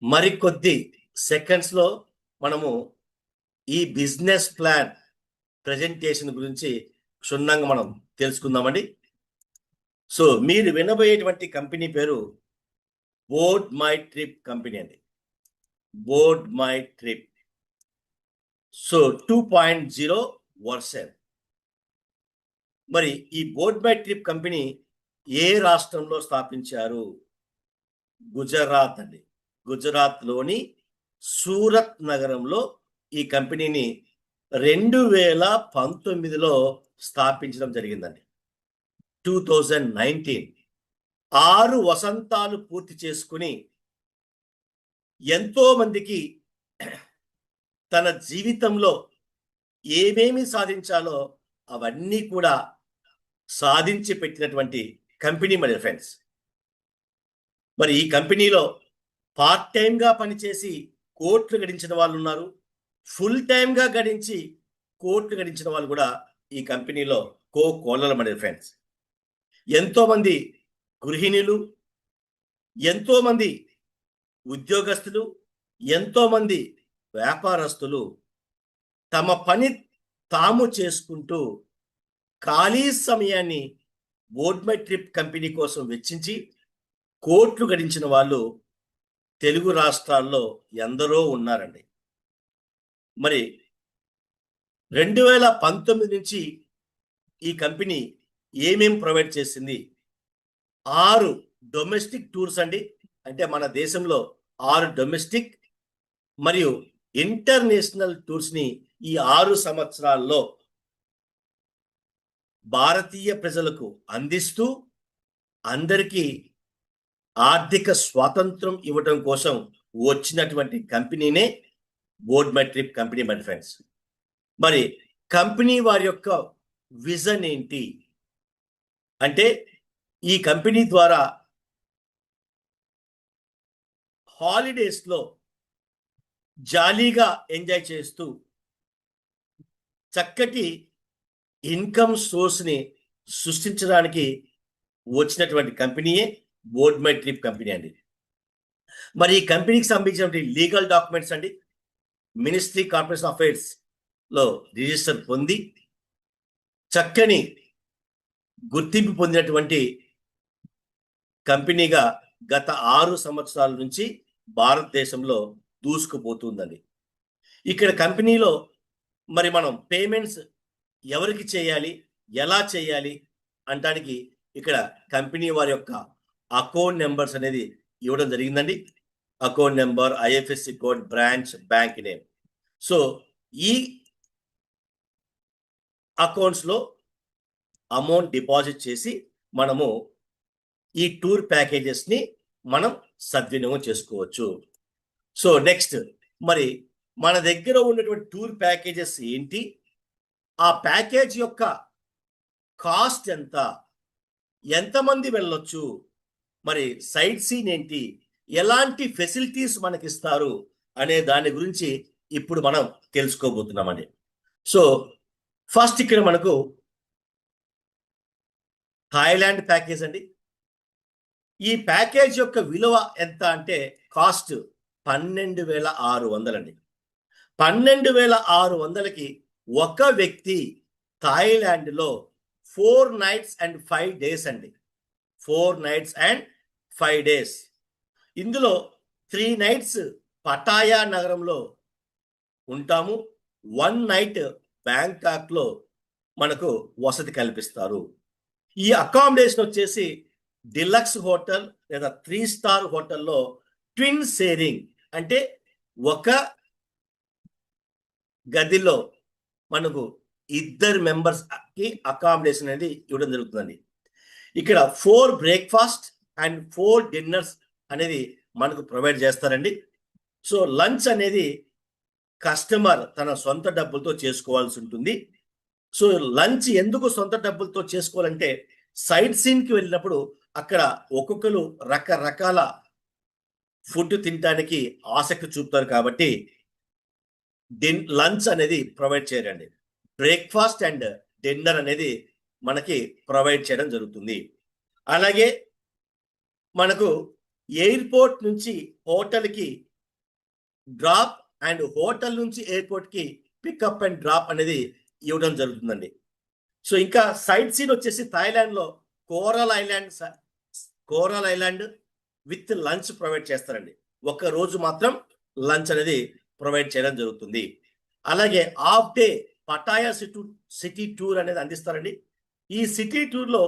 మరికొద్ది సెకండ్స్లో మనము ఈ బిజినెస్ ప్లాన్ ప్రజెంటేషన్ గురించి క్షుణ్ణంగా మనం తెలుసుకుందామండి. సో మీరు వినబోయేటువంటి కంపెనీ పేరు బోర్డ్ మై ట్రిప్ కంపెనీ అండి. Board my trip. So 2.0 version. మరి ఈ బోర్డ్ మై ట్రిప్ కంపెనీ ఏ రాష్ట్రంలో స్థాపించారు? గుజరాత్ అండి. గుజరాత్లోని సూరత్ నగరంలో ఈ కంపెనీని 2019లో స్థాపించడం జరిగిందండి. 2019 6 వసంతాలు పూర్తి చేసుకుని ఎంతో మందికి తన జీవితంలో ఏమేమి సాధించాలో అవన్నీ కూడా సాధించి పెట్టినటువంటి కంపెనీ మరి ఫ్రెండ్స్. మరి ఈ కంపెనీలో పార్ట్ టైంగా పనిచేసి కోట్లు గడించిన వాళ్ళు ఉన్నారు, ఫుల్ టైంగా గడించి కోట్లు గడించిన వాళ్ళు కూడా ఈ కంపెనీలో కోకొల్లలు మరి ఫ్రెండ్స్. ఎంతోమంది గృహిణులు, ఎంతోమంది ఉద్యోగస్తులు, ఎంతోమంది వ్యాపారస్తులు తమ పని తాము చేసుకుంటూ ఖాళీ సమయాన్ని బోర్డ్ మై ట్రిప్ కంపెనీ కోసం వెచ్చించి కోట్లు గడించిన వాళ్ళు తెలుగు రాష్ట్రాల్లో ఎందరో ఉన్నారండి. మరి 2019 నుంచి ఈ కంపెనీ ఏమేం ప్రొవైడ్ చేసింది? 6 డొమెస్టిక్ టూర్స్ అండి. అంటే మన దేశంలో 6 డొమెస్టిక్ మరియు ఇంటర్నేషనల్ టూర్స్ ని ఈ 6 సంవత్సరాల్లో భారతీయ ప్రజలకు అందిస్తూ అందరికీ ఆర్థిక స్వాతంత్రం ఇవ్వడం కోసం వచ్చినటువంటి కంపెనీనే board my trip company my friends. మరి కంపెనీ వారి యొక్క విజన్ ఏంటి అంటే, ఈ కంపెనీ ద్వారా హాలిడేస్లో జాలీగా ఎంజాయ్ చేస్తూ చక్కటి ఇన్కమ్ సోర్స్ని సృష్టించడానికి వచ్చినటువంటి కంపెనీయే బోర్డ్ మై ట్రిప్ కంపెనీ అండి. మరి ఈ కంపెనీకి సంబంధించినటువంటి లీగల్ డాక్యుమెంట్స్ అండి, మినిస్ట్రీ కార్పొరేషన్ అఫైర్స్ లో రిజిస్టర్ పొంది చక్కని గుర్తింపు పొందినటువంటి కంపెనీగా గత 6 సంవత్సరాల నుంచి భారతదేశంలో దూసుకుపోతుందండి. ఇక్కడ కంపెనీలో మరి మనం పేమెంట్స్ ఎవరికి చేయాలి, ఎలా చేయాలి అంటానికి ఇక్కడ కంపెనీ వారి యొక్క అకౌంట్ నెంబర్స్ అనేది ఇవ్వడం జరిగిందండి. Account number, IFSC code, branch, bank name. So ఈ అకౌంట్స్లో అమౌంట్ డిపాజిట్ చేసి మనము ఈ టూర్ ప్యాకేజెస్ని మనం సద్వినియోగం చేసుకోవచ్చు. సో నెక్స్ట్, మరి మన దగ్గర ఉన్నటువంటి టూర్ ప్యాకేజెస్ ఏంటి, ఆ ప్యాకేజ్ యొక్క కాస్ట్ ఎంత, ఎంతమంది వెళ్ళొచ్చు, మరి సైట్ సీన్ ఏంటి, ఎలాంటి ఫెసిలిటీస్ మనకి ఇస్తారు అనే దాని గురించి ఇప్పుడు మనం తెలుసుకోబోతున్నామండి. సో ఫస్ట్ ఇక్కడ మనకు థాయిలాండ్ ప్యాకేజ్ అండి. ఈ ప్యాకేజ్ యొక్క విలువ ఎంత అంటే కాస్ట్ 12,600 అండి. 12,600కి ఒక వ్యక్తి థాయిలాండ్లో 4 nights and 5 days అండి. 4 nights and 5 days. ఇందులో 3 nights పటాయా నగరంలో ఉంటాము, 1 night బ్యాంకాక్లో మనకు వసతి కల్పిస్తారు. ఈ అకామిడేషన్ వచ్చేసి డిలక్స్ హోటల్ లేదా 3 స్టార్ హోటల్లో ట్విన్ షేరింగ్, అంటే ఒక గదిలో మనకు 2 మెంబర్స్కి అకామిడేషన్ అనేది ఇవ్వడం జరుగుతుందండి. ఇక్కడ 4 బ్రేక్ఫాస్ట్ అండ్ 4 డిన్నర్స్ అనేది మనకు ప్రొవైడ్ చేస్తారండి. సో లంచ్ అనేది కస్టమర్ తన సొంత డబ్బులతో చేసుకోవాల్సి ఉంటుంది. సో లంచ్ ఎందుకు సొంత డబ్బులతో చేసుకోవాలంటే, సైట్ సీన్కి వెళ్ళినప్పుడు అక్కడ ఒక్కొక్కరు రకరకాల ఫుడ్ తినడానికి ఆసక్తి చూపుతారు కాబట్టి లంచ్ అనేది ప్రొవైడ్ చేయరండి. బ్రేక్ఫాస్ట్ అండ్ డిన్నర్ అనేది మనకి ప్రొవైడ్ చేయడం జరుగుతుంది. అలాగే మనకు ఎయిర్పోర్ట్ నుంచి హోటల్కి డ్రాప్ అండ్ హోటల్ నుంచి ఎయిర్పోర్ట్ కి పికప్ అండ్ డ్రాప్ అనేది ఇవ్వడం జరుగుతుందండి. సో ఇంకా సైట్ సీన్ వచ్చేసి థాయిలాండ్ లో coral island with lunch provide చేస్తారండి. ఒక రోజు మాత్రం లంచ్ అనేది ప్రొవైడ్ చేయడం జరుగుతుంది. అలాగే half day Pattaya city tour అనేది అందిస్తారండి. ఈ సిటీ టూర్ లో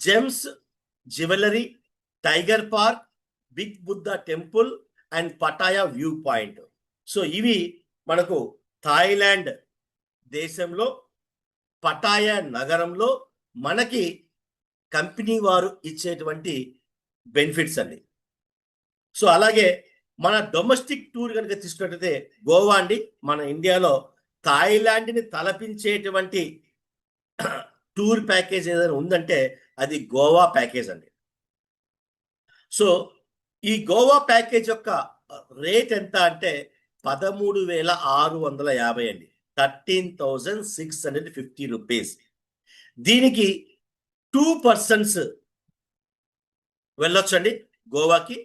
gems jewellery, tiger park, big Buddha temple and Pattaya view point. So ఇవి మనకు థాయిలాండ్ దేశంలో పటాయా నగరంలో మనకి కంపెనీ వారు ఇచ్చేటువంటి బెనిఫిట్స్ అండి. సో అలాగే మన డొమెస్టిక్ టూర్ కనుక తీసుకున్నట్లయితే గోవా అండి. మన ఇండియాలో థాయిలాండ్ని తలపించేటువంటి టూర్ ప్యాకేజ్ ఏదైనా ఉందంటే అది గోవా ప్యాకేజ్ అండి. సో ఈ గోవా ప్యాకేజ్ యొక్క రేట్ ఎంత అంటే 13,650 అండి. 13,650 రూపీస్. దీనికి 2 పర్సన్స్ వెళ్ళొచ్చండి గోవాకి.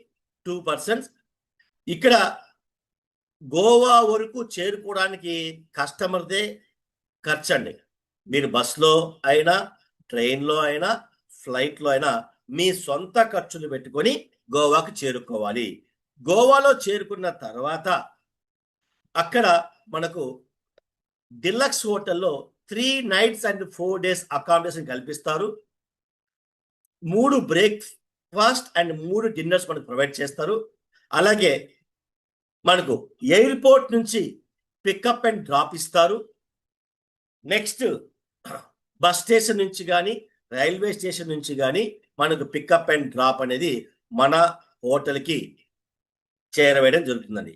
2 పర్సన్స్. ఇక్కడ గోవా వరకు చేరుకోవడానికి కస్టమర్దే ఖర్చు అండి. మీరు బస్లో అయినా, ట్రైన్లో అయినా, ఫ్లైట్లో అయినా మీ సొంత ఖర్చులు పెట్టుకొని గోవాకు చేరుకోవాలి. గోవాలో చేరుకున్న తర్వాత అక్కడ మనకు డిలక్స్ హోటల్లో 3 nights and 4 days అకామిడేషన్ కల్పిస్తారు. 3 బ్రేక్ఫాస్ట్ అండ్ 3 డిన్నర్స్ మనకు ప్రొవైడ్ చేస్తారు. అలాగే మనకు ఎయిర్పోర్ట్ నుంచి పికప్ అండ్ డ్రాప్ ఇస్తారు. నెక్స్ట్ బస్ స్టేషన్ నుంచి కానీ, రైల్వే స్టేషన్ నుంచి కానీ మనకు పికప్ అండ్ డ్రాప్ అనేది మన హోటల్కి చేరవేయడం జరుగుతుందండి.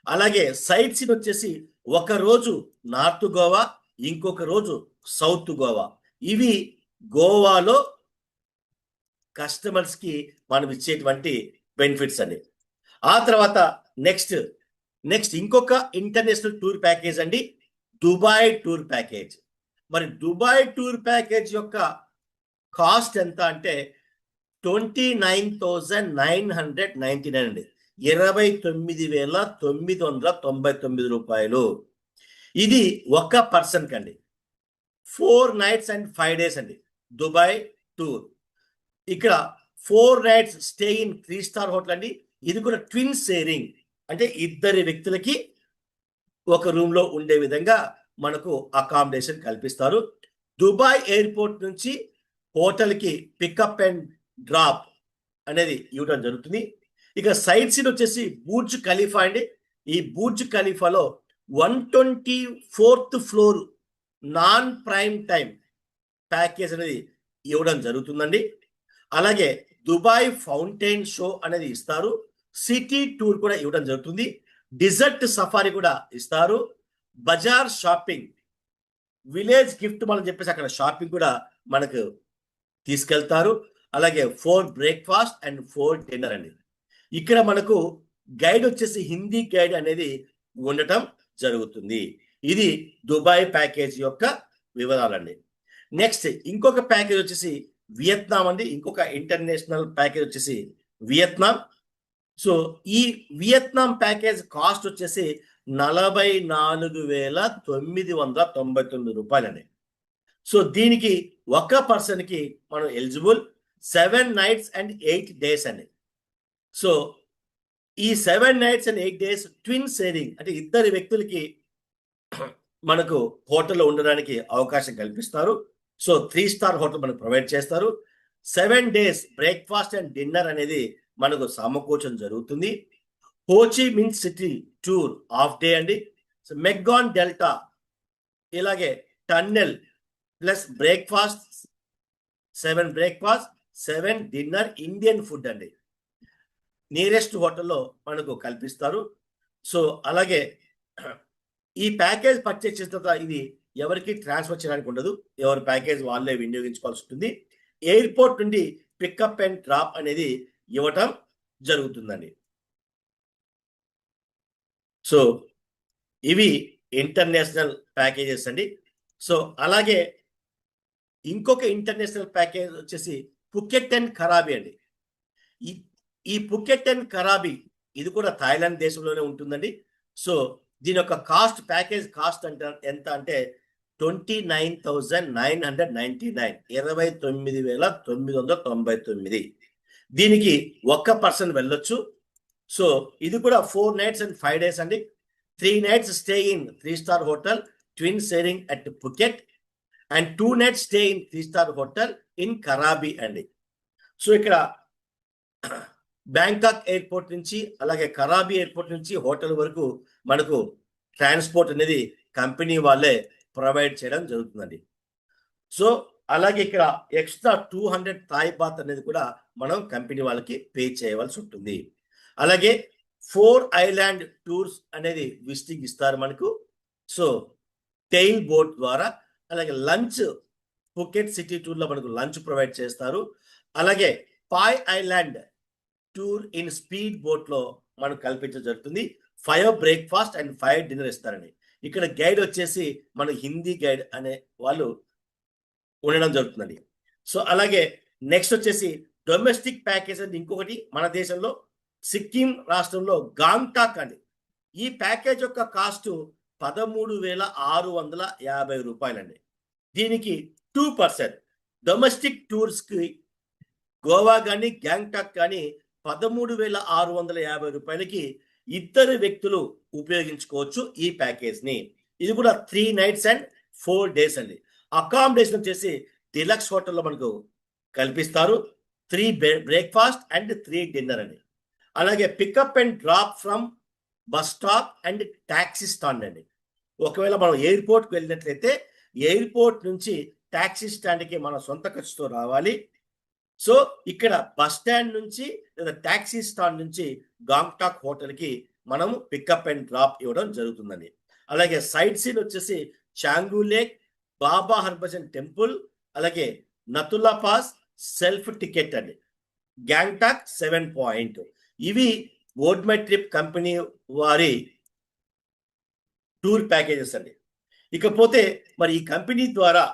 అలాగే సైట్ సీన్ వచ్చేసి ఒక రోజు నార్త్ గోవా, ఇంకొక రోజు సౌత్ గోవా. ఇవి గోవాలో కస్టమర్స్ కి మనం ఇచ్చేటువంటి బెనిఫిట్స్ అండి. ఆ తర్వాత నెక్స్ట్ ఇంకొక ఇంటర్నేషనల్ టూర్ ప్యాకేజ్ అండి, దుబాయ్ టూర్ ప్యాకేజ్. మరి దుబాయ్ టూర్ ప్యాకేజ్ యొక్క కాస్ట్ ఎంత అంటే 29,999 అండి. 29,999 రూపాయలు. ఇది ఒక పర్సన్ కండి. 4 nights and 5 days అండి దుబాయ్ టూర్. ఇక్కడ 4 nights stay in 3 star hotel అండి. ఇది కూడా ట్విన్ షేరింగ్, అంటే ఇద్దరి వ్యక్తులకి ఒక రూమ్ లో ఉండే విధంగా మనకు అకామిడేషన్ కల్పిస్తారు. దుబాయ్ ఎయిర్పోర్ట్ నుంచి హోటల్ కి పికప్ అండ్ డ్రాప్ అనేది ఇవ్వడం జరుగుతుంది. ఇక సైట్ సీన్ వచ్చేసి బుర్జ్ ఖలీఫా అండి. ఈ బుర్జ్ ఖలీఫాలో 124th floor non prime time package అనేది ఇవ్వడం జరుగుతుందండి. అలాగే దుబాయ్ ఫౌంటైన్ షో అనేది ఇస్తారు. సిటీ టూర్ కూడా ఇవ్వడం జరుగుతుంది. డిజర్ట్ సఫారీ కూడా ఇస్తారు. బజార్ షాపింగ్, విలేజ్ గిఫ్ట్ మనం చెప్పేసి అక్కడ షాపింగ్ కూడా మనకు తీసుకెళ్తారు. అలాగే 4 బ్రేక్ఫాస్ట్ అండ్ 4 డిన్నర్ అండి. ఇక్కడ మనకు గైడ్ వచ్చేసి హిందీ గైడ్ అనేది ఉండటం జరుగుతుంది. ఇది దుబాయ్ ప్యాకేజ్ యొక్క వివరాలండి. నెక్స్ట్ ఇంకొక ప్యాకేజ్ వచ్చేసి వియత్నాం అండి. ఇంకొక ఇంటర్నేషనల్ ప్యాకేజ్ వచ్చేసి వియత్నాం. సో ఈ వియత్నాం ప్యాకేజ్ కాస్ట్ వచ్చేసి 44,999 రూపాయలండి. సో దీనికి ఒక పర్సన్ కి మనం ఎలిజిబుల్ 7 nights and 8 days అండి. సో ఈ 7 nights and 8 days twin sharing, అంటే ఇద్దరు వ్యక్తులకి మనకు హోటల్లో ఉండడానికి అవకాశం కల్పిస్తారు. సో 3 star హోటల్ మనకు ప్రొవైడ్ చేస్తారు. 7 days బ్రేక్ఫాస్ట్ అండ్ డిన్నర్ అనేది మనకు సమకూర్చడం జరుగుతుంది. హోచి మిన్ సిటీ టూర్ హాఫ్ డే అండి. సో మెగ్గాన్ డెల్టా, ఇలాగే tunnel plus breakfast, 7 breakfast 7 dinner Indian food అండి నియరెస్ట్ హోటల్లో మనకు కల్పిస్తారు. సో అలాగే ఈ ప్యాకేజ్ పర్చేజ్ చేసిన తర్వాత ఇది ఎవరికి ట్రాన్స్ఫర్ చేయడానికి ఉండదు. ఎవరి ప్యాకేజ్ వాళ్ళే వినియోగించుకోవాల్సి ఉంటుంది. ఎయిర్పోర్ట్ నుండి పికప్ అండ్ డ్రాప్ అనేది ఇవ్వటం జరుగుతుందండి. సో ఇవి ఇంటర్నేషనల్ ప్యాకేజెస్ అండి. సో అలాగే ఇంకొక ఇంటర్నేషనల్ ప్యాకేజ్ వచ్చేసి పుకెట్ అండ్ కరాబీ అండి. ఈ పుకెట్ అండ్ కరాబీ ఇది కూడా థాయిలాండ్ దేశంలోనే ఉంటుందండి. సో దీని యొక్క కాస్ట్, ప్యాకేజ్ కాస్ట్ అంటే ఎంత అంటే 29,999, 29,999. దీనికి ఒక్క పర్సన్ వెళ్ళొచ్చు. సో ఇది కూడా 4 nights and 5 days అండి. 3 nights stay in 3-star hotel twin sharing at Phuket and 2 nights stay in 3-star hotel in Krabi అండి. సో ఇక్కడ బ్యాంకాక్ ఎయిర్పోర్ట్ నుంచి అలాగే కరాబీ ఎయిర్పోర్ట్ నుంచి హోటల్ వరకు మనకు ట్రాన్స్పోర్ట్ అనేది కంపెనీ వాళ్ళే ప్రొవైడ్ చేయడం జరుగుతుందండి. సో అలాగే ఇక్కడ ఎక్స్ట్రా 200 థాయ్ బాత్ అనేది కూడా మనం కంపెనీ వాళ్ళకి పే చేయవలసి ఉంటుంది. అలాగే 4 ఐలాండ్ టూర్స్ అనేది విజిటింగ్ ఇస్తారు మనకు. సో టెయిల్ బోట్ ద్వారా, అలాగే లంచ్ పుకెట్ సిటీ టూర్ లో మనకు లంచ్ ప్రొవైడ్ చేస్తారు. అలాగే Pai island tour in speed boat లో మనకు కల్పించడం జరుగుతుంది. 5 బ్రేక్ఫాస్ట్ అండ్ 5 డిన్నర్ ఇస్తారండి. ఇక్కడ గైడ్ వచ్చేసి మన హిందీ గైడ్ అనే వాళ్ళు ఉండడం జరుగుతుందండి. సో అలాగే నెక్స్ట్ వచ్చేసి డొమెస్టిక్ ప్యాకేజ్ అంటే ఇంకొకటి మన దేశంలో సిక్కిం రాష్ట్రంలో గాంగ్టాక్ అండి. ఈ ప్యాకేజ్ యొక్క కాస్ట్ 13,650 రూపాయలండి. దీనికి 2% డొమెస్టిక్ టూర్స్ కి గోవా కానీ గ్యాంగ్టాక్ కానీ 13,650 రూపాయలకి ఇద్దరు వ్యక్తులు ఉపయోగించుకోవచ్చు ఈ ప్యాకేజ్ ని. ఇది కూడా 3 nights and 4 days అండి. అకామిడేషన్ వచ్చేసి డిలక్స్ హోటల్లో మనకు కల్పిస్తారు. 3 బ్రేక్ఫాస్ట్ అండ్ 3 డిన్నర్ అండి. అలాగే pickup and drop from bus stop and taxi stand అండి. ఒకవేళ మనం ఎయిర్పోర్ట్కి వెళ్ళినట్లయితే ఎయిర్పోర్ట్ నుంచి ట్యాక్సీ స్టాండ్కి మన సొంత ఖర్చుతో రావాలి. సో ఇక్కడ బస్ స్టాండ్ నుంచి లేదా ట్యాక్సీ స్టాండ్ నుంచి గాంగ్టాక్ హోటల్కి మనము పికప్ అండ్ డ్రాప్ ఇవ్వడం జరుగుతుందండి. అలాగే సైట్ సీన్ వచ్చేసి చాంగు లేక్, బాబా హర్భజన్ టెంపుల్, అలాగే నతుల్లా పాస్, సెల్ఫ్ టికెట్ అండి. గ్యాంగ్టాక్ 7 పాయింట్. ఇవి వర్ల్డ్ మై ట్రిప్ కంపెనీ వారి టూర్ ప్యాకేజెస్ అండి. ఇకపోతే మరి ఈ కంపెనీ ద్వారా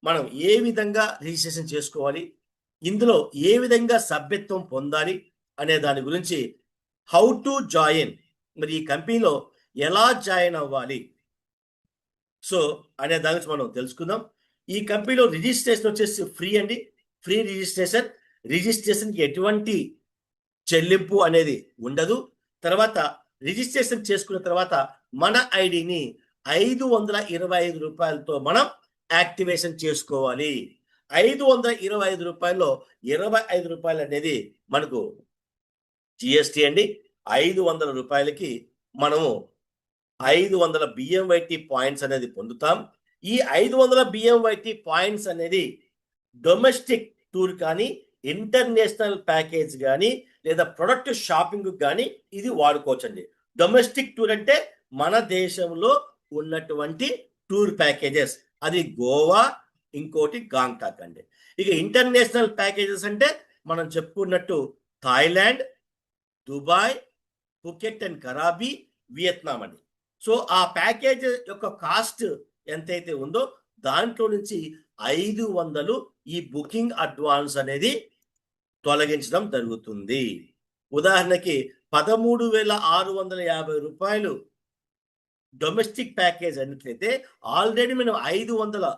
మనం ఏ విధంగా రిజిస్ట్రేషన్ చేసుకోవాలి, ఇందులో ఏ విధంగా సభ్యత్వం పొందాలి అనే దాని గురించి, హౌ టు జాయిన్, మరి ఈ కంపెనీలో ఎలా జాయిన్ అవ్వాలి సో అనే దాని గురించి మనం తెలుసుకుందాం. ఈ కంపెనీలో రిజిస్ట్రేషన్ వచ్చేసి ఫ్రీ అండి. Free registration. రిజిస్ట్రేషన్కి ఎటువంటి చెల్లింపు అనేది ఉండదు. తర్వాత రిజిస్ట్రేషన్ చేసుకున్న తర్వాత మన ఐడిని 525 రూపాయలతో మనం యాక్టివేషన్ చేసుకోవాలి. 525 రూపాయల్లో 25 రూపాయలు అనేది మనకు జిఎస్టి అండి. 500 రూపాయలకి మనము 500 బిఎంవైటి పాయింట్స్ అనేది పొందుతాం. ఈ 500 బిఎంవైటి పాయింట్స్ అనేది డొమెస్టిక్ టూర్ కానీ, ఇంటర్నేషనల్ ప్యాకేజ్ కానీ, లేదా ప్రొడక్ట్ షాపింగ్ కానీ ఇది వాడుకోవచ్చండి. డొమెస్టిక్ టూర్ అంటే మన దేశంలో ఉన్నటువంటి టూర్ ప్యాకేజెస్, అది గోవా, ఇంకోటి గాంగ్టాక్ అండి. ఇక ఇంటర్నేషనల్ ప్యాకేజెస్ అంటే మనం చెప్పుకున్నట్టు Thailand, Dubai, Phuket and Krabi, Vietnam అండి. సో ఆ ప్యాకేజ్ యొక్క కాస్ట్ ఎంతైతే ఉందో దాంట్లో నుంచి 500 ఈ బుకింగ్ అడ్వాన్స్ అనేది తొలగించడం జరుగుతుంది. ఉదాహరణకి 13,650 రూపాయలు డొమెస్టిక్ ప్యాకేజ్ అన్నట్లయితే ఆల్రెడీ మనం 500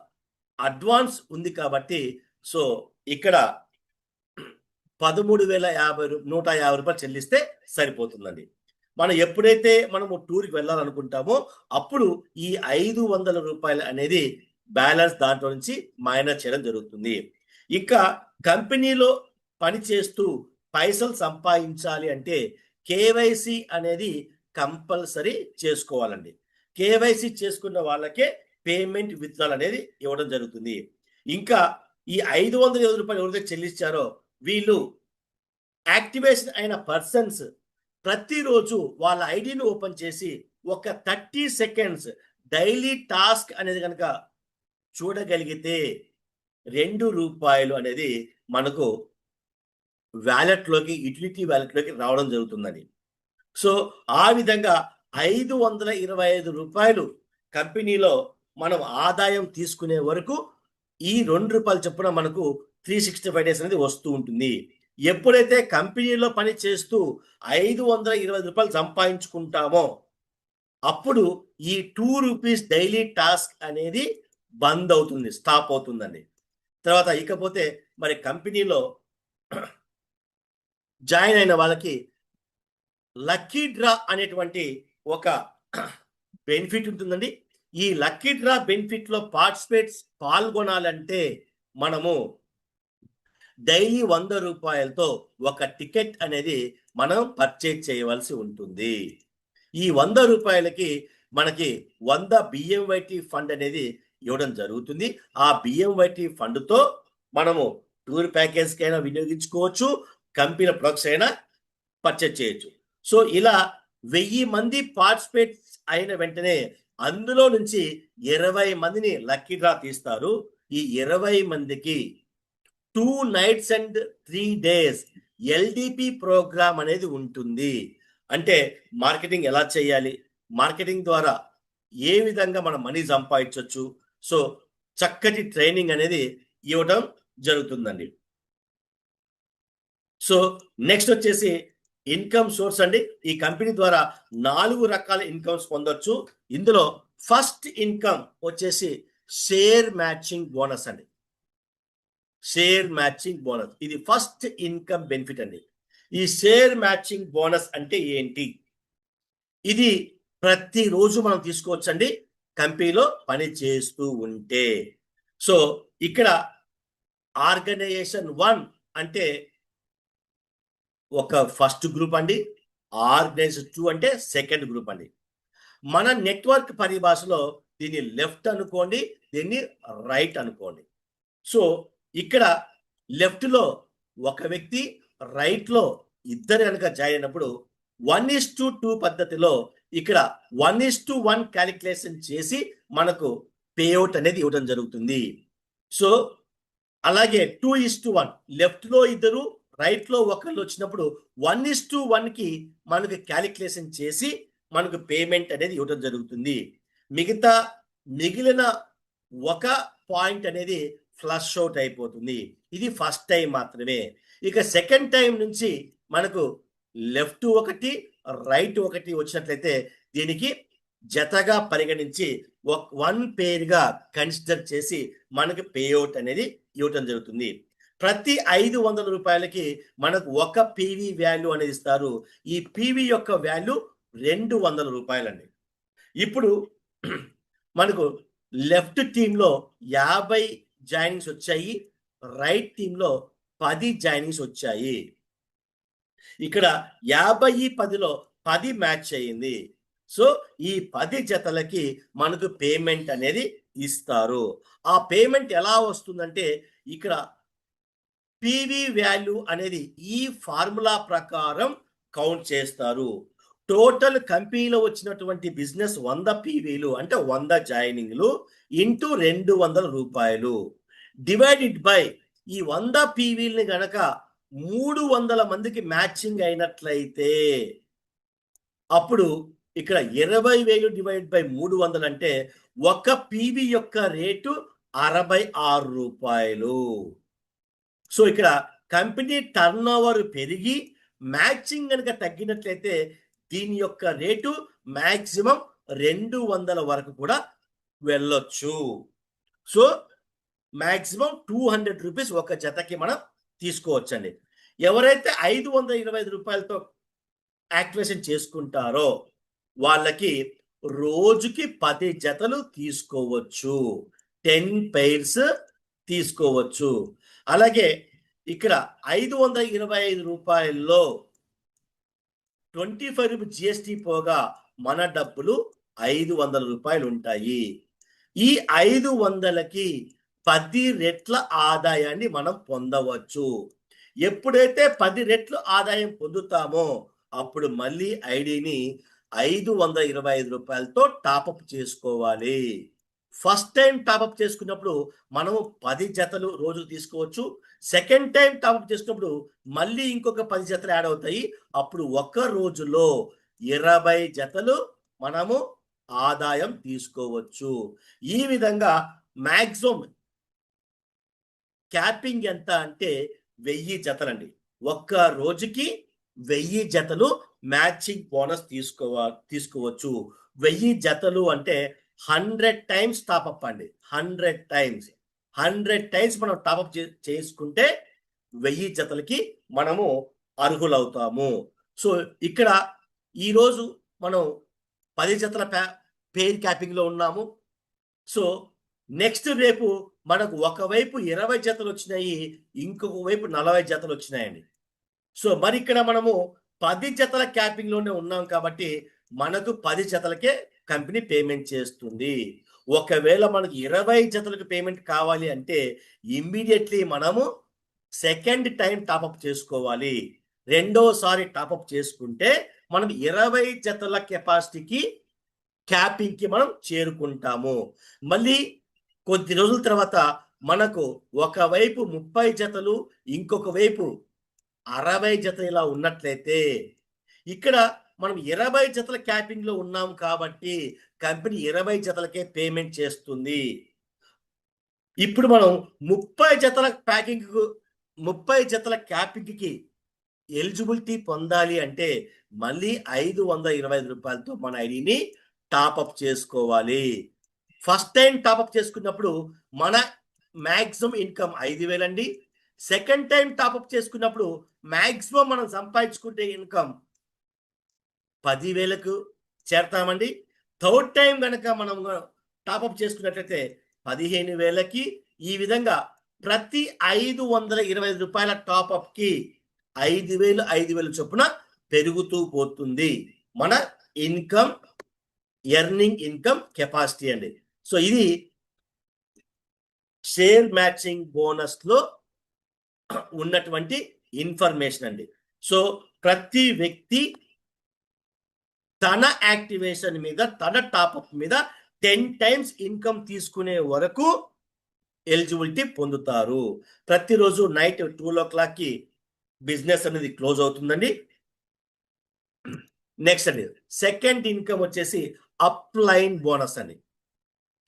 అడ్వాన్స్ ఉంది కాబట్టి సో ఇక్కడ 13,150 రూపాయలు చెల్లిస్తే సరిపోతుందండి. మనం ఎప్పుడైతే మనము టూర్కి వెళ్ళాలనుకుంటామో అప్పుడు ఈ 500 రూపాయలు అనేది బ్యాలెన్స్ దాంట్లో నుంచి మైనస్ చేయడం జరుగుతుంది. ఇంకా కంపెనీలో పనిచేస్తూ పైసలు సంపాదించాలి అంటే కేవైసీ అనేది కంపల్సరీ చేసుకోవాలండి. కేవైసీ చేసుకున్న వాళ్ళకే పేమెంట్ విత్డ్రాల్ అనేది ఇవ్వడం జరుగుతుంది. ఇంకా ఈ 520 రూపాయలు ఎవరైతే చెల్లించారో వీళ్ళు యాక్టివేషన్ అయిన పర్సన్స్ ప్రతిరోజు వాళ్ళ ఐడిని ఓపెన్ చేసి ఒక 30 seconds డైలీ టాస్క్ అనేది కనుక చూడగలిగితే 2 రూపాయలు అనేది మనకు వ్యాలెట్లోకి, యూటిలిటీ వ్యాలెట్లోకి రావడం జరుగుతుందని. సో ఆ విధంగా 525 రూపాయలు కంపెనీలో మనం ఆదాయం తీసుకునే వరకు ఈ 2 రూపాయలు చొప్పున మనకు 365 days అనేది వస్తూ ఉంటుంది. ఎప్పుడైతే కంపెనీలో పని చేస్తూ 520 రూపాయలు సంపాదించుకుంటామో అప్పుడు ఈ 2 రూపీస్ డైలీ టాస్క్ అనేది బంద్ అవుతుంది, స్టాప్ అవుతుందండి. తర్వాత ఇకపోతే మరి కంపెనీలో జాయిన్ అయిన వాళ్ళకి లక్కీ డ్రా అనేటువంటి ఒక బెనిఫిట్ ఉంటుందండి. ఈ లక్కీ డ్రా బెనిఫిట్ లో పాల్గొనాలంటే మనము డైలీ 100 రూపాయలతో ఒక టికెట్ అనేది మనం పర్చేజ్ చేయవలసి ఉంటుంది. ఈ 100 రూపాయలకి మనకి 100 బిఎంవైటీ ఫండ్ అనేది ఇవ్వడం జరుగుతుంది. ఆ బిఎంవైటీ ఫండ్తో మనము టూర్ ప్యాకేజ్కైనా వినియోగించుకోవచ్చు, కంపెనీ ప్రొడక్ట్స్ అయినా పర్చేజ్ చేయొచ్చు. సో ఇలా 1000 మంది పార్టిసిపేట్స్ అయిన వెంటనే అందులో నుంచి 20 మందిని లక్కీ డ్రా తీస్తారు. ఈ 20 మందికి 2 nights and 3 days LDP programme అనేది ఉంటుంది. అంటే మార్కెటింగ్ ఎలా చేయాలి, మార్కెటింగ్ ద్వారా ఏ విధంగా మనం మనీ సంపాదించవచ్చు, సో చక్కటి ట్రైనింగ్ అనేది ఇవ్వడం జరుగుతుందండి. సో నెక్స్ట్ వచ్చేసి ఇన్కమ్ సోర్స్ అండి. ఈ కంపెనీ ద్వారా 4 రకాల ఇన్కమ్స్ పొందొచ్చు. ఇందులో ఫస్ట్ ఇన్కమ్ వచ్చేసి షేర్ మ్యాచింగ్ బోనస్ అండి. షేర్ మ్యాచింగ్ బోనస్ ఇది ఫస్ట్ ఇన్కమ్ బెనిఫిట్ అండి. ఈ షేర్ మ్యాచింగ్ బోనస్ అంటే ఏంటి? ఇది ప్రతిరోజు మనం తీసుకోవచ్చండి కంపెనీలో పని చేస్తూ ఉంటే. సో ఇక్కడ ఆర్గనైజేషన్ 1 అంటే ఒక ఫస్ట్ గ్రూప్ అండి, ఆర్గనైజేషన్ 2 అంటే సెకండ్ గ్రూప్ అండి. మన నెట్వర్క్ పరిభాషలో దీన్ని లెఫ్ట్ అనుకోండి, దీన్ని రైట్ అనుకోండి. సో ఇక్కడ లెఫ్ట్ లో ఒక వ్యక్తి, రైట్ లో ఇద్దరు కనుక జాయిన్ అయినప్పుడు 1:2 పద్ధతిలో ఇక్కడ 1:1 క్యాలిక్యులేషన్ చేసి మనకు పేఅవుట్ అనేది ఇవ్వడం జరుగుతుంది. సో అలాగే 2:1 లెఫ్ట్ లో ఇద్దరు, రైట్ లో ఒకళ్ళు వచ్చినప్పుడు 1:1 కి మనకు క్యాలిక్యులేషన్ చేసి మనకు పేమెంట్ అనేది ఇవ్వడం జరుగుతుంది. మిగిలిన ఒక పాయింట్ అనేది ఫ్లష్ అవుట్ అయిపోతుంది. ఇది ఫస్ట్ టైం మాత్రమే. ఇక సెకండ్ టైం నుంచి మనకు లెఫ్ట్ ఒకటి, రైట్ ఒకటి వచ్చినట్లయితే దీనికి జతగా పరిగణించి 1 పేర్ గా కన్సిడర్ చేసి మనకు పేఅవుట్ అనేది ఇవ్వటం జరుగుతుంది. ప్రతి 500 రూపాయలకి మనకు ఒక పీవీ వాల్యూ అనేది ఇస్తారు. ఈ పీవీ యొక్క వాల్యూ 200 రూపాయలండి. ఇప్పుడు మనకు లెఫ్ట్ టీంలో 50 జాయినింగ్స్ వచ్చాయి, రైట్ టీంలో 10 జాయినింగ్స్ వచ్చాయి. ఇక్కడ 50-10లో 10 మ్యాచ్ అయ్యింది. సో ఈ 10 జతలకి మనకు పేమెంట్ అనేది ఇస్తారు. ఆ పేమెంట్ ఎలా వస్తుందంటే ఇక్కడ పీవీ వాల్యూ అనేది ఈ ఫార్ములా ప్రకారం కౌంట్ చేస్తారు. టోటల్ కంపెనీలో వచ్చినటువంటి బిజినెస్ 100 పీవీలు అంటే 100 జాయినింగ్లు ఇంటూ 200 రూపాయలు డివైడెడ్ బై ఈ 100 పీవీలని గనక 300 మందికి మ్యాచింగ్ అయినట్లయితే అప్పుడు ఇక్కడ 20,000 డివైడ్ బై 300 అంటే ఒక పీవీ యొక్క రేటు 66 రూపాయలు. సో ఇక్కడ కంపెనీ టర్న్ ఓవర్ పెరిగి మ్యాచింగ్ కనుక తగ్గినట్లయితే దీని యొక్క రేటు మాక్సిమం 200 వరకు కూడా వెళ్ళొచ్చు. సో మాక్సిమం 200 రూపీస్ ఒక జతకి మనం తీసుకోవచ్చండి. ఎవరైతే 525 రూపాయలతో యాక్టివేషన్ చేసుకుంటారో వాళ్ళకి రోజుకి 10 జతలు తీసుకోవచ్చు, 10 పైర్స్ తీసుకోవచ్చు. అలాగే ఇక్కడ 525 రూపాయల్లో 25 రూపీస్ జిఎస్టి పోగా మన డబ్బులు 500 రూపాయలు ఉంటాయి. ఈ 500కి 10 రెట్ల ఆదాయాన్ని మనం పొందవచ్చు. ఎప్పుడైతే 10 రెట్లు ఆదాయం పొందుతామో అప్పుడు మళ్ళీ ఐడిని 525 రూపాయలతో టాపప్ చేసుకోవాలి. ఫస్ట్ టైం టాపప్ చేసుకున్నప్పుడు మనం 10 జతలు రోజు తీసుకోవచ్చు. సెకండ్ టైం టాపప్ చేసుకున్నప్పుడు మళ్ళీ ఇంకొక 10 జతలు యాడ్ అవుతాయి. అప్పుడు ఒక రోజులో 20 జతలు మనము ఆదాయం తీసుకోవచ్చు. ఈ విధంగా మాక్సిమం క్యాపింగ్ ఎంత అంటే 1000 జతలండి. ఒక్క రోజుకి 1000 జతలు మ్యాచింగ్ బోనస్ తీసుకోవచ్చు. 1000 జతలు అంటే 100 టైమ్స్ టాప్అప్ అండి. 100 టైమ్స్. 100 టైమ్స్ మనం టాప్అప్ చేసుకుంటే 1000 జతలకి మనము అర్హులవుతాము. సో, ఇక్కడ ఈరోజు మనం 10 జతల పెయిర్ క్యాపింగ్‌లో ఉన్నాము. సో, నెక్స్ట్ రేపు మనకు ఒకవైపు 20 జతలొచ్చినాయి. ఇంకొక వైపు 40 జతలొచ్చినాయండి. సో, మరి ఇక్కడ మనము 10 జతల క్యాపింగ్‌లోనే ఉన్నాం కాబట్టి మనకు 10 జతలకే కంపెనీ పేమెంట్ చేస్తుంది. ఒకవేళ మనకు 20 జతలకు పేమెంట్ కావాలి అంటే ఇమ్మీడియేట్‌లీ మనము సెకండ్ టైమ్ టాప్అప్ చేసుకోవాలి. రెండోసారి టాప్అప్ చేసుకుంటే మనం 20 జతల కెపాసిటీకి క్యాపింగ్‌కి మనం చేరుకుంటాము. మళ్ళీ కొద్ది రోజుల తర్వాత మనకు ఒకవైపు 30 జతలు, ఇంకొక వైపు 60 జతలు ఇలా ఉన్నట్లయితే ఇక్కడ మనం 20 జతల క్యాపింగ్‌లో ఉన్నాం కాబట్టి కంపెనీ 20 జతలకే పేమెంట్ చేస్తుంది. ఇప్పుడు మనం 30 జతల 30 జతల క్యాపింగ్‌కి ఎలిజిబిలిటీ పొందాలి అంటే మళ్ళీ రూ. 525 మన ఐడిని టాప్అప్ చేసుకోవాలి. ఫస్ట్ టైం టాప్అప్ చేసుకున్నప్పుడు మన మాక్సిమం ఇన్కమ్ 5,000 అండి. సెకండ్ టైం టాప్అప్ చేసుకున్నప్పుడు మాక్సిమం మనం సంపాదించుకుంటే ఇన్కమ్ 10,000కు చేరతామండి. థర్డ్ టైం గనక మనం టాప్అప్ చేసుకున్నట్లయితే 15,000కి ఈ విధంగా ప్రతి రూ. 525 టాప్అప్‌కి 5,000 చొప్పున పెరుగుతూ పోతుంది. మన ఇన్కమ్ ఎర్నింగ్ ఇన్కమ్ కెపాసిటీ అండి. సో, ఇది షేర్ మ్యాచింగ్ బోనస్‌లో ఉన్నటువంటి ఇన్ఫర్మేషన్ అండి. సో, ప్రతి వ్యక్తి తన యాక్టివేషన్ మీద, తన టాప్అప్ మీద 10 టైమ్స్ ఇన్కమ్ తీసుకునే వరకు ఎలిజిబిలిటీ పొందుతారు. ప్రతిరోజు నైట్ 12:00కి బిజినెస్ అనేది క్లోజ్ అవుతుందండి. నెక్స్ట్ అండి సెకండ్ ఇన్కమ్ వచ్చేసి అప్లైన్ బోనస్ అండి.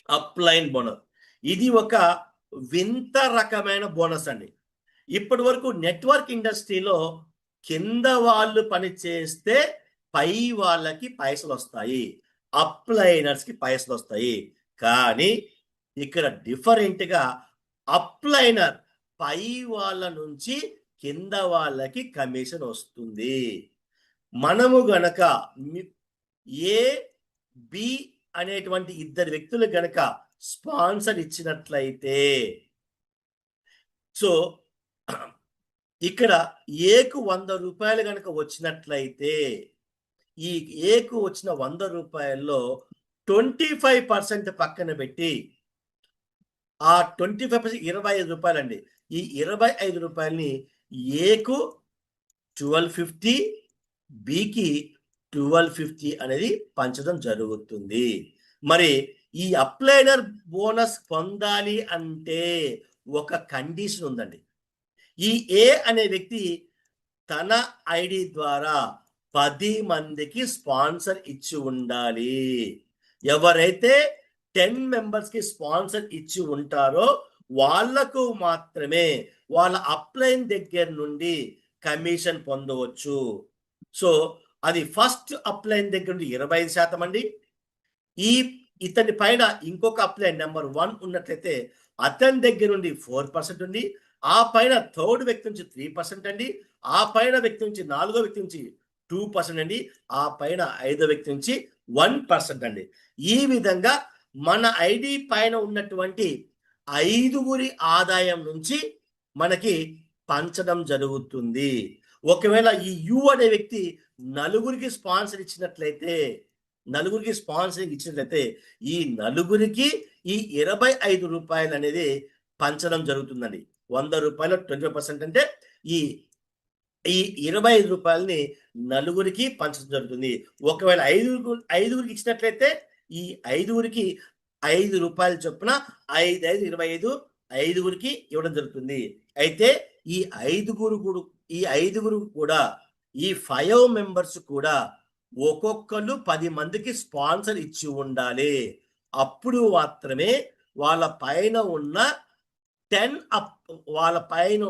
అప్లైన్ బోనస్ ఇది ఒక వింత రకమైన బోనస్ అండి. ఇప్పటి వరకు నెట్వర్క్ ఇండస్ట్రీలో కింద వాళ్ళు పని చేస్తే పై వాళ్ళకి పైసలు వస్తాయి, అప్లైనర్స్ కి పైసలు వస్తాయి. కానీ ఇక్కడ డిఫరెంట్ గా అప్లైనర్ పై వాళ్ళ నుంచి కింద వాళ్ళకి కమిషన్ వస్తుంది. మనము గనక ఏ బి అనేటువంటి ఇద్దరు వ్యక్తులు గనక స్పాన్సర్ ఇచ్చినట్లయితే సో ఇక్కడ ఏకు రూ. 100 గనక వచ్చినట్లయితే ఈ ఏకు వచ్చిన రూ. 100లో 25% పక్కన పెట్టి ఆ 25% రూ. 25 అండి. ఈ రూ. 25ని ఏకు 1250 బికి 1250 అనేది పంచడం జరుగుతుంది. మరి ఈ అప్లైనర్ బోనస్ పొందాలి అంటే ఒక కండిషన్ ఉందండి. ఈ ఏ అనే వ్యక్తి తన ఐడి ద్వారా 10 మందికి స్పాన్సర్ ఇచ్చి ఉండాలి. ఎవరైతే 10 మెంబర్స్కి స్పాన్సర్ ఇచ్చి ఉంటారో వాళ్లకు మాత్రమే వాళ్ళ అప్లైన్ దగ్గర నుండి కమిషన్ పొందవచ్చు. సో అది ఫస్ట్ అప్లైన్ దగ్గర నుండి 25% అండి. ఇతని పైన ఇంకొక అప్లైన్ నెంబర్ 1 ఉన్నట్లయితే అతని దగ్గర నుండి 4% ఉంది. ఆ పైన థర్డ్ వ్యక్తి నుంచి 3% అండి. ఆ పైన వ్యక్తి నుంచి 4వ వ్యక్తి నుంచి 2% అండి. ఆ పైన 5వ వ్యక్తి నుంచి 1% అండి. ఈ విధంగా మన ఐడి పైన ఉన్నటువంటి 5గురి ఆదాయం నుంచి మనకి పంచడం జరుగుతుంది. ఒకవేళ ఈ యు అనే వ్యక్తి నలుగురికి స్పాన్సర్ ఇచ్చినట్లయితే ఈ నలుగురికి ఈ రూ. 25 అనేది పంచడం జరుగుతుందండి. రూ. 100 25% అంటే ఈ రూ. 25ని నలుగురికి పంచడం జరుగుతుంది. ఒకవేళ ఐదుగురికి ఇచ్చినట్లయితే ఈ ఐదుగురికి రూ. 5 చొప్పున 5, 5, 25 ఐదుగురికి ఇవ్వడం జరుగుతుంది. అయితే ఈ ఐదుగురు కూడా ఈ 5 మెంబర్స్ కూడా ఒక్కొక్కరు 10 మందికి స్పాన్సర్ ఇచ్చి ఉండాలి. అప్పుడు మాత్రమే వాళ్ళ పైన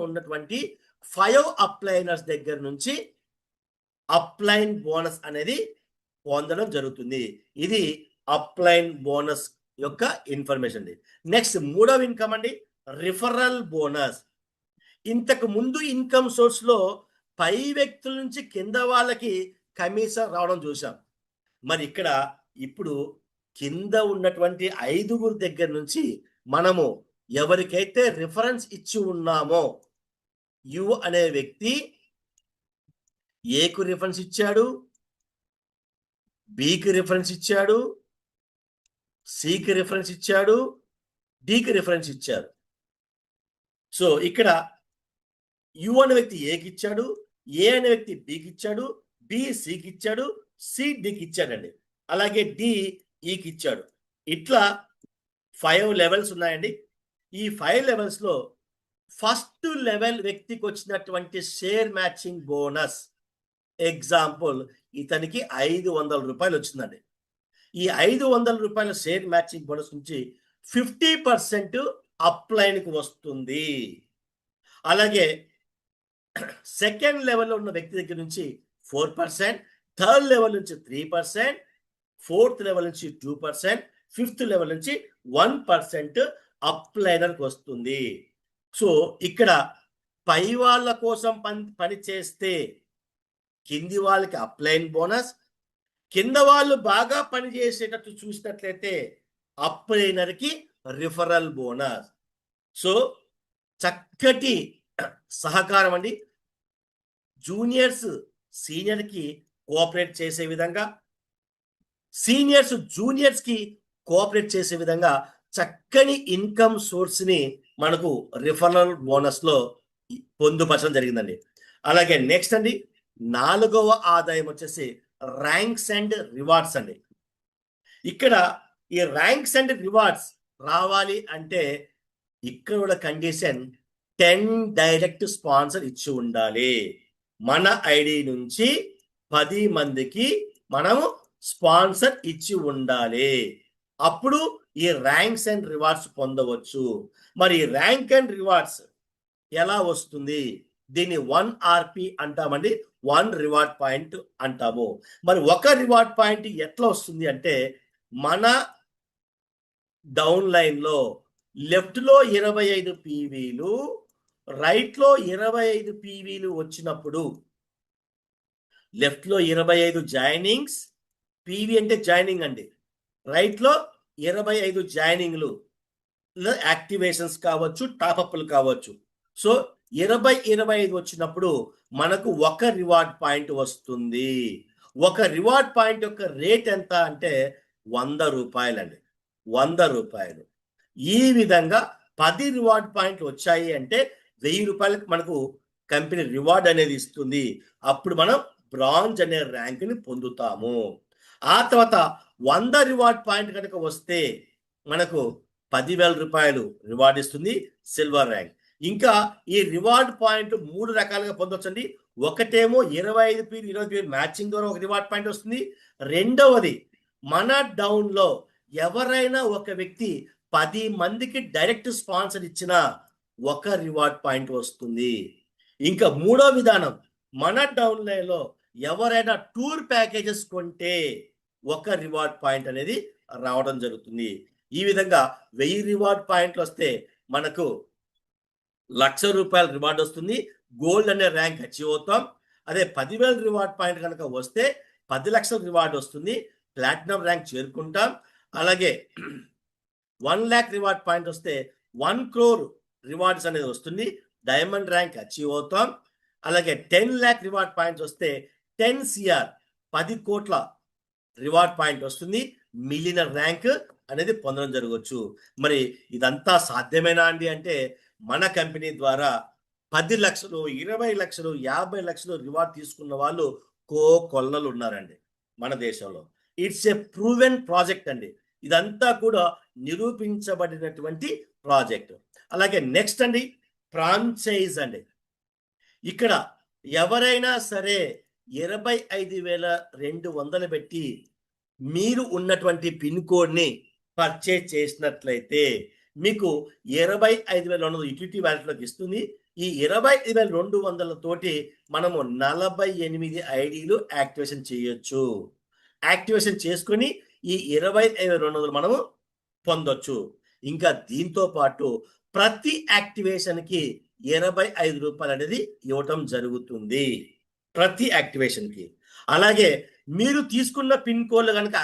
ఉన్నటువంటి 5 అప్లైనర్స్ దగ్గర నుంచి అప్లైన్ బోనస్ అనేది పొందడం జరుగుతుంది. ఇది అప్లైన్ బోనస్ యొక్క ఇన్ఫర్మేషన్ అండి. నెక్స్ట్ మూడవ ఇన్కమ్ అండి, రిఫరల్ బోనస్. ఇంతకు ముందు ఇన్కమ్ సోర్స్ లో పై వ్యక్తుల నుంచి కింద వాళ్ళకి కమిషన్ రావడం చూసాం. మరి ఇక్కడ ఇప్పుడు కింద ఉన్నటువంటి 5గురు దగ్గర నుంచి మనము ఎవరికైతే రిఫరెన్స్ ఇచ్చి ఉన్నామో, యు అనే వ్యక్తి ఏకు రిఫరెన్స్ ఇచ్చాడు, బికి రిఫరెన్స్ ఇచ్చాడు, సికి రిఫరెన్స్ ఇచ్చాడు, డికి రిఫరెన్స్ ఇచ్చారు. సో ఇక్కడ యు అనే వ్యక్తి ఏకి ఇచ్చాడు, ఏ అనే వ్యక్తి బికి ఇచ్చాడు, బి సికి ఇచ్చాడు, సి డికి ఇచ్చాడండి. అలాగే డి ఈకి ఇచ్చాడు. ఇట్లా 5 లెవెల్స్ ఉన్నాయండి. ఈ 5 లెవెల్స్ లో ఫస్ట్ లెవెల్ వ్యక్తికి వచ్చినటువంటి షేర్ మ్యాచింగ్ బోనస్ ఎగ్జాంపుల్ ఇతనికి 500 రూపాయలు వచ్చిందండి. ఈ 500 రూపాయల షేర్ మ్యాచింగ్ బోనస్ నుంచి 50% అప్లైన్కి వస్తుంది. అలాగే సెకండ్ లెవెల్లో ఉన్న వ్యక్తి దగ్గర నుంచి 4%, థర్డ్ లెవెల్ నుంచి 3%, ఫోర్త్ లెవెల్ నుంచి 2%, ఫిఫ్త్ లెవెల్ నుంచి 1% అప్లైనర్కి వస్తుంది. సో ఇక్కడ పై వాళ్ళ కోసం పని చేస్తే కింది వాళ్ళకి అప్లైన్ బోనస్, కింద వాళ్ళు బాగా పని చేసేటట్టు చూసినట్లయితే అప్లైనర్కి రిఫరల్ బోనస్. సో చక్కటి సహకారం అండి. జూనియర్స్ సీనియర్కి కోఆపరేట్ చేసే విధంగా, సీనియర్స్ జూనియర్స్కి కోఆపరేట్ చేసే విధంగా చక్కని ఇన్కమ్ సోర్స్ని మనకు రిఫరల్ బోనస్లో పొందుపరచడం జరిగిందండి. అలాగే నెక్స్ట్ అండి, 4వ ఆదాయం వచ్చేసి ర్యాంక్స్ అండ్ రివార్డ్స్ అండి. ఇక్కడ ఈ ర్యాంక్స్ అండ్ రివార్డ్స్ రావాలి అంటే ఇక్కడ కూడా కండిషన్ 10 డైరెక్ట్ స్పాన్సర్ ఇచ్చి ఉండాలి. మన ఐడి నుంచి 10 మందికి మనము స్పాన్సర్ ఇచ్చి ఉండాలి. అప్పుడు ఈ ర్యాంక్స్ అండ్ రివార్డ్స్ పొందవచ్చు. మరి ర్యాంక్ అండ్ రివార్డ్స్ ఎలా వస్తుంది? దీన్ని 1 RP అంటామండి, 1 రివార్డ్ పాయింట్ అంటాము. మరి ఒక రివార్డ్ పాయింట్ ఎట్లా వస్తుంది అంటే, మన డౌన్ లైన్ లో లెఫ్ట్ లో 25 పీవీలు, రైట్ లో 25 పీవీలు వచ్చినప్పుడు, లెఫ్ట్ లో 25 జాయినింగ్స్, పీవీ అంటే జాయినింగ్ అండి, రైట్ లో 25 జాయినింగ్లు, యాక్టివేషన్స్ కావచ్చు, టాప్అప్లు కావచ్చు. సో 25 వచ్చినప్పుడు మనకు ఒక రివార్డ్ పాయింట్ వస్తుంది. ఒక రివార్డ్ పాయింట్ యొక్క రేట్ ఎంత అంటే 100 రూపాయలండి, 100 రూపాయలు. ఈ విధంగా 10 రివార్డ్ పాయింట్లు వచ్చాయి అంటే 1000 రూపాయలకు మనకు కంపెనీ రివార్డ్ అనేది ఇస్తుంది. అప్పుడు మనం బ్రాంజ్ అనే ర్యాంక్ని పొందుతాము. ఆ తర్వాత 100 రివార్డ్ పాయింట్ కనుక వస్తే మనకు 10,000 రూపాయలు రివార్డ్ ఇస్తుంది, సిల్వర్ ర్యాంక్. ఇంకా ఈ రివార్డ్ పాయింట్ 3 రకాలుగా పొందొచ్చండి. ఒకటేమో 25 పీర్ 20 పీర్ మ్యాచింగ్ ద్వారా ఒక రివార్డ్ పాయింట్ వస్తుంది. రెండవది, మన డౌన్ లో ఎవరైనా ఒక వ్యక్తి 10 మందికి డైరెక్ట్ స్పాన్సర్ ఇచ్చిన ఒక రివార్డ్ పాయింట్ వస్తుంది. ఇంకా మూడో విధానం, మన డౌన్ లైన్ లో ఎవరైనా టూర్ ప్యాకేజెస్ కొంటే ఒక రివార్డ్ పాయింట్ అనేది రావడం జరుగుతుంది. ఈ విధంగా 1000 రివార్డ్ పాయింట్లు వస్తే మనకు 1,00,000 రూపాయల రివార్డ్ వస్తుంది, గోల్డ్ అనే ర్యాంక్ అచీవ్ అవుతాం. అదే 10,000 రివార్డ్ పాయింట్ కనుక వస్తే 10 లక్షల రివార్డ్ వస్తుంది, ప్లాటినం ర్యాంక్ చేరుకుంటాం. అలాగే 1 lakh రివార్డ్ పాయింట్ వస్తే 1 crore రివార్డ్స్ అనేది వస్తుంది, డైమండ్ ర్యాంక్ అచీవ్ అవుతాం. అలాగే 10 lakh రివార్డ్ పాయింట్స్ వస్తే 10 CR 10 కోట్ల రివార్డ్ పాయింట్ వస్తుంది, మిలియనర్ ర్యాంక్ అనేది పొందడం జరగవచ్చు. మరి ఇదంతా సాధ్యమేనా అండి అంటే, మన కంపెనీ ద్వారా 10 లక్షలు, 20 లక్షలు, 50 లక్షలు రివార్డ్ తీసుకున్న వాళ్ళు కొల్లలు ఉన్నారండి మన దేశంలో. ఇట్స్ ఏ ప్రూవెన్ ప్రాజెక్ట్ అండి. ఇదంతా కూడా నిరూపించబడినటువంటి ప్రాజెక్ట్. అలాగే నెక్స్ట్ అండి, ఫ్రాంచైజ్ అండి. ఇక్కడ ఎవరైనా సరే 25,200 పెట్టి మీరు ఉన్నటువంటి పిన్ కోడ్ని పర్చేజ్ చేసినట్లయితే మీకు 25,200 యూటిలిటీ వ్యాలెట్లోకి ఇస్తుంది. ఈ 25,200 తోటి మనము 48 ఐడీలు యాక్టివేషన్ చేయొచ్చు. యాక్టివేషన్ చేసుకొని ఈ 25,200 మనము పొందొచ్చు. ఇంకా దీంతో పాటు ప్రతి యాక్టివేషన్‌కి రూ. 25 అనేది ఇవ్వటం జరుగుతుంది. ప్రతి యాక్టివేషన్‌కి. అలాగే మీరు తీసుకున్న పిన్ కోడ్‌లు గనక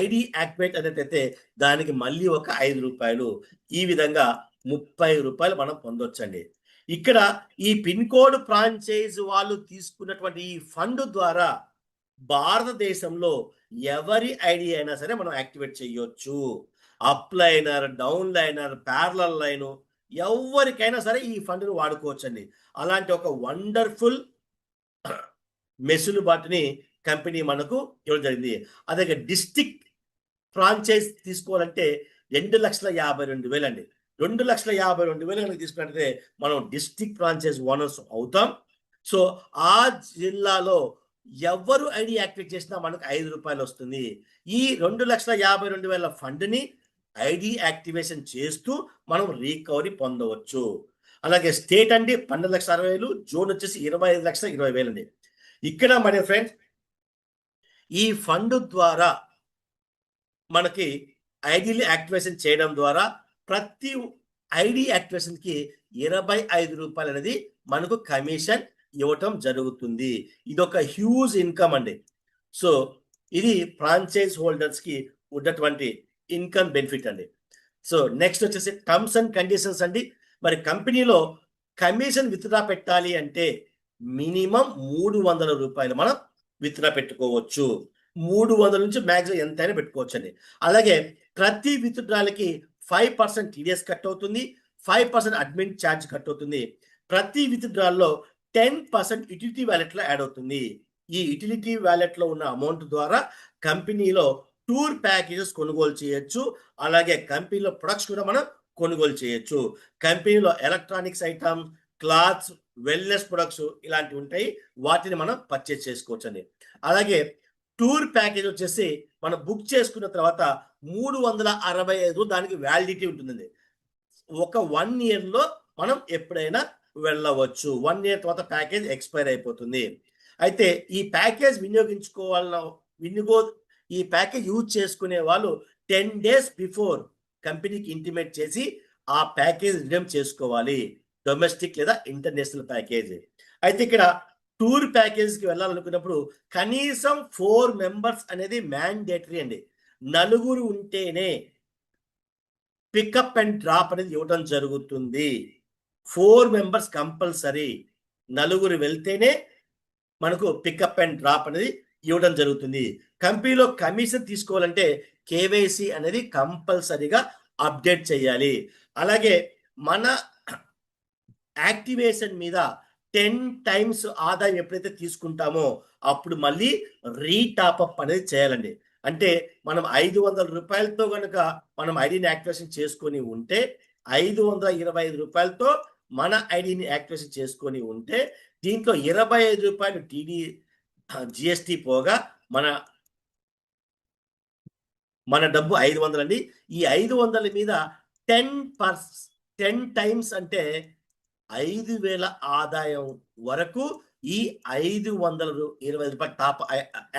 ఐడీ యాక్టివేట్ అయినట్టయితే దానికి మళ్ళీ ఒక రూ. 5 ఈ విధంగా రూ. 30 మనం పొందొచ్చండి. ఇక్కడ ఈ పిన్ కోడ్ ఫ్రాంచైజ్ వాళ్ళు తీసుకున్నటువంటి ఈ ఫండ్ ద్వారా భారతదేశంలో ఎవరి ఐడి అయినా సరే మనం యాక్టివేట్ చేయొచ్చు. Up liner, down liner, parallel line ఎవరికైనా సరే ఈ ఫండ్‌ని వాడుకోవచ్చండి. అలాంటి ఒక వండర్‌ఫుల్ వెసులుబాటుని కంపెనీ మనకు ఇవ్వడం జరిగింది. అదే డిస్ట్రిక్ట్ ఫ్రాంచైజ్ తీసుకోవాలంటే 2,52,000 అండి. 2,52,000 కనుక తీసుకున్నట్లయితే మనం డిస్ట్రిక్ట్ ఫ్రాంచైజ్ ఓనర్స్ అవుతాం. సో ఆ జిల్లాలో ఎవరు ఐడి యాక్టివేట్ చేసినా మనకు రూ. 5 వస్తుంది. ఈ 2,52,000 ఫండ్‌ని ఐడి యాక్టివేషన్ చేస్తూ మనం రికవరీ పొందవచ్చు. అలాగే స్టేట్ అండి 12,60,000, జోన్ వచ్చేసి 25,20,000 అండి. ఇక్కడ మన ఫ్రెండ్స్ ఈ ఫండ్ ద్వారా మనకి ఐడీలు యాక్టివేషన్ చేయడం ద్వారా ప్రతి ఐడి యాక్టివేషన్‌కి రూ. 25 అనేది మనకు కమిషన్ ఇవ్వటం జరుగుతుంది. ఇదొక హ్యూజ్ ఇన్కమ్ అండి. సో ఇది ఫ్రాంచైజ్ హోల్డర్స్‌కి ఉన్నటువంటి ఇన్కమ్ బెనిఫిట్ అండి. సో నెక్స్ట్ వచ్చేసి టర్మ్స్ అండ్ కండిషన్స్ అండి. మరి కంపెనీలో కమిషన్ విత్‌డ్రా పెట్టాలి అంటే మినిమం రూ. 300 మనం విత్‌డ్రా పెట్టుకోవచ్చు. 300 నుంచి మాక్సిమం ఎంతైనా పెట్టుకోవచ్చండి. అలాగే ప్రతి విత్‌డ్రాలకి 5% టీడీఎస్ కట్ అవుతుంది. 5% అడ్మిన్ ఛార్జ్ కట్ అవుతుంది. ప్రతి విత్‌డ్రాల్లో 10% యుటిలిటీ వాలెట్‌లో యాడ్ అవుతుంది. ఈ యుటిలిటీ వాలెట్‌లో ఉన్న అమౌంట్ ద్వారా కంపెనీలో టూర్ ప్యాకేజెస్ కొనుగోలు చేయొచ్చు. అలాగే కంపెనీలో ప్రొడక్ట్స్ కూడా మనం కొనుగోలు చేయొచ్చు. కంపెనీలో electronics item, clothes, wellness products ఇలాంటివి ఉంటాయి. వాటిని మనం పర్చేజ్ చేసుకోవచ్చండి. అలాగే టూర్ ప్యాకేజ్ వచ్చేసి మనం బుక్ చేసుకున్న తర్వాత 365 దానికి వ్యాలిడిటీ ఉంటుందండి. ఒక 1 ఇయర్‌లో మనం ఎప్పుడైనా వెళ్ళవచ్చు. 1 ఇయర్ తర్వాత ప్యాకేజ్ ఎక్స్‌పైర్ అయిపోతుంది. అయితే ఈ ప్యాకేజ్ ఈ ప్యాకేజ్ యూజ్ చేసుకునే వాళ్ళు 10 డేస్ బిఫోర్ కంపెనీకి ఇంటిమేట్ చేసి ఆ ప్యాకేజ్ రిడీమ్ చేసుకోవాలి. డొమెస్టిక్ లేదా ఇంటర్నేషనల్ ప్యాకేజ్. అయితే ఇక్కడ టూర్ ప్యాకేజ్‌కి వెళ్ళాలనుకున్నప్పుడు కనీసం 4 మెంబర్స్ అనేది మ్యాండేటరీ అండి. నలుగురు ఉంటేనే పికప్ అండ్ డ్రాప్ అనేది ఇవ్వడం జరుగుతుంది. 4 మెంబర్స్ కంపల్సరీ. నలుగురు వెళ్తేనే మనకు పికప్ అండ్ డ్రాప్ అనేది ఇవ్వడం జరుగుతుంది. కంపెనీలో కమిషన్ తీసుకోవాలంటే కేవైసీ అనేది కంపల్సరీగా అప్డేట్ చేయాలి. అలాగే మన యాక్టివేషన్ మీద 10 టైమ్స్ ఆదాయం ఎప్పుడైతే తీసుకుంటామో అప్పుడు మళ్ళీ రీటాపప్ అనేది చేయాలండి. అంటే మనం రూ. 500తో గనుక మనం ఐడీని యాక్టివేషన్ చేసుకొని ఉంటే రూ. 525తో మన ఐడీని యాక్టివేషన్ చేసుకొని ఉంటే దీంట్లో రూ. 25 జీఎస్టీ పోగా మన డబ్బు 500 అండి. ఈ 500 మీద 10 టైమ్స్ అంటే 5,000 ఆదాయం వరకు ఈ రూ. 525 టాప్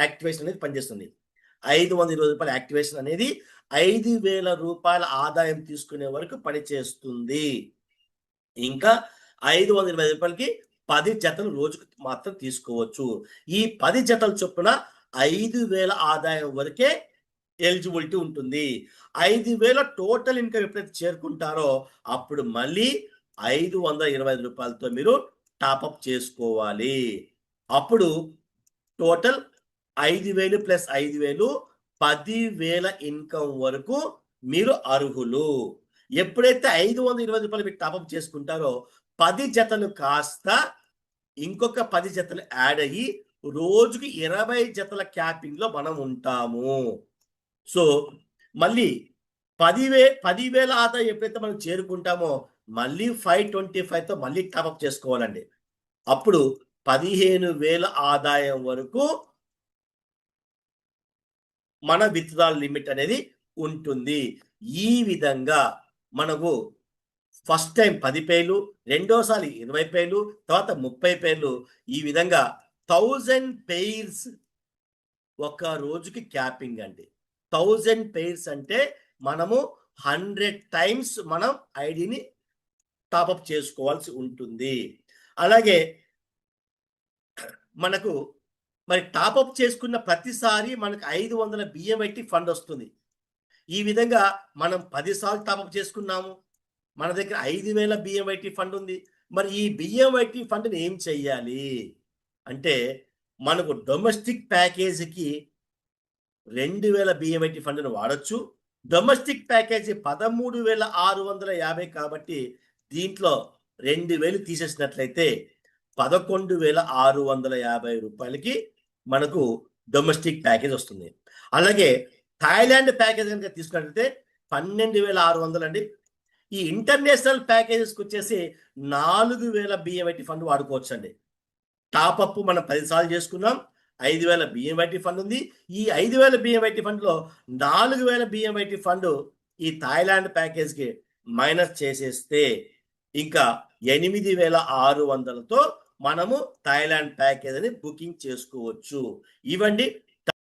యాక్టివేషన్ అనేది పనిచేస్తుంది. రూ. 520 యాక్టివేషన్ అనేది రూ. 5,000 ఆదాయం తీసుకునే వరకు పనిచేస్తుంది. ఇంకా రూ. 520కి 10 జతలు రోజుకు మాత్రం తీసుకోవచ్చు. ఈ 10 జతల చొప్పున 5,000 ఆదాయం వరకే ఎలిజిబిలిటీ ఉంటుంది. 5,000 టోటల్ ఇన్కమ్ ఎప్పుడైతే చేరుకుంటారో అప్పుడు మళ్ళీ రూ. 525తో మీరు టాపప్ చేసుకోవాలి. అప్పుడు టోటల్ 5,000 ప్లస్ 5,000 10,000 ఇన్కమ్ వరకు మీరు అర్హులు. ఎప్పుడైతే రూ. 520 మీరు టాపప్ చేసుకుంటారో 10 జతలు కాస్త ఇంకొక 10 జతలు యాడ్ అయ్యి రోజుకి 20 జతల క్యాపింగ్‌లో మనం ఉంటాము. సో మళ్ళీ 10,000 ఆదాయం ఎప్పుడైతే మనం చేరుకుంటామో మళ్ళీ 525తో మళ్ళీ టాపప్ చేసుకోవాలండి. అప్పుడు 15,000 ఆదాయం వరకు మన విత్‌డ్రాల్ లిమిట్ అనేది ఉంటుంది. ఈ విధంగా మనకు ఫస్ట్ టైం 10 పేర్లు, రెండోసారి 20 పేర్లు, తర్వాత 30 పేర్లు ఈ విధంగా 1000 పెయిర్స్ ఒక రోజుకి క్యాపింగ్ అండి. 1000 పెయిర్స్ అంటే మనము 100 టైమ్స్ మనం ఐడిని టాపప్ చేసుకోవాల్సి ఉంటుంది. అలాగే మనకు మరి టాపప్ చేసుకున్న ప్రతిసారి మనకు 500 బిఎంఐటీ ఫండ్ వస్తుంది. ఈ విధంగా మనం 10 సార్లు టాపప్ చేసుకున్నాము. మన దగ్గర 5000 బిఎంఐటీ ఫండ్ ఉంది. మరి ఈ బిఎంఐటీ ఫండ్‌ని ఏం చెయ్యాలి? అంటే మనకు డొమెస్టిక్ ప్యాకేజీకి 2000 బిఎంఐటీ ఫండ్‌ని వాడొచ్చు. డొమెస్టిక్ ప్యాకేజీ 13,650 కాబట్టి దీంట్లో 2000 తీసేసినట్లయితే 11,650 రూపాయలకి మనకు డొమెస్టిక్ ప్యాకేజ్ వస్తుంది. అలాగే థాయిలాండ్ ప్యాకేజ్ కనుక తీసుకున్నట్లయితే 12,600 అండి. ఈ ఇంటర్నేషనల్ ప్యాకేజెస్కి వచ్చేసి 4000 బిఎంఐటీ ఫండ్ వాడుకోవచ్చండి. టాపప్ మనం 10 సార్లు చేసుకున్నాం. 5000 బిఎంఐటీ ఫండ్ ఉంది. ఈ 5000 బిఎంఐటీ ఫండ్‌లో 4000 బిఎంఐటీ ఫండ్ ఈ థాయిలాండ్ ప్యాకేజ్‌కి మైనస్ చేసేస్తే ఇంకా 8600తో మనము థాయిలాండ్ ప్యాకేజ్ అని బుకింగ్ చేసుకోవచ్చు. ఇవండి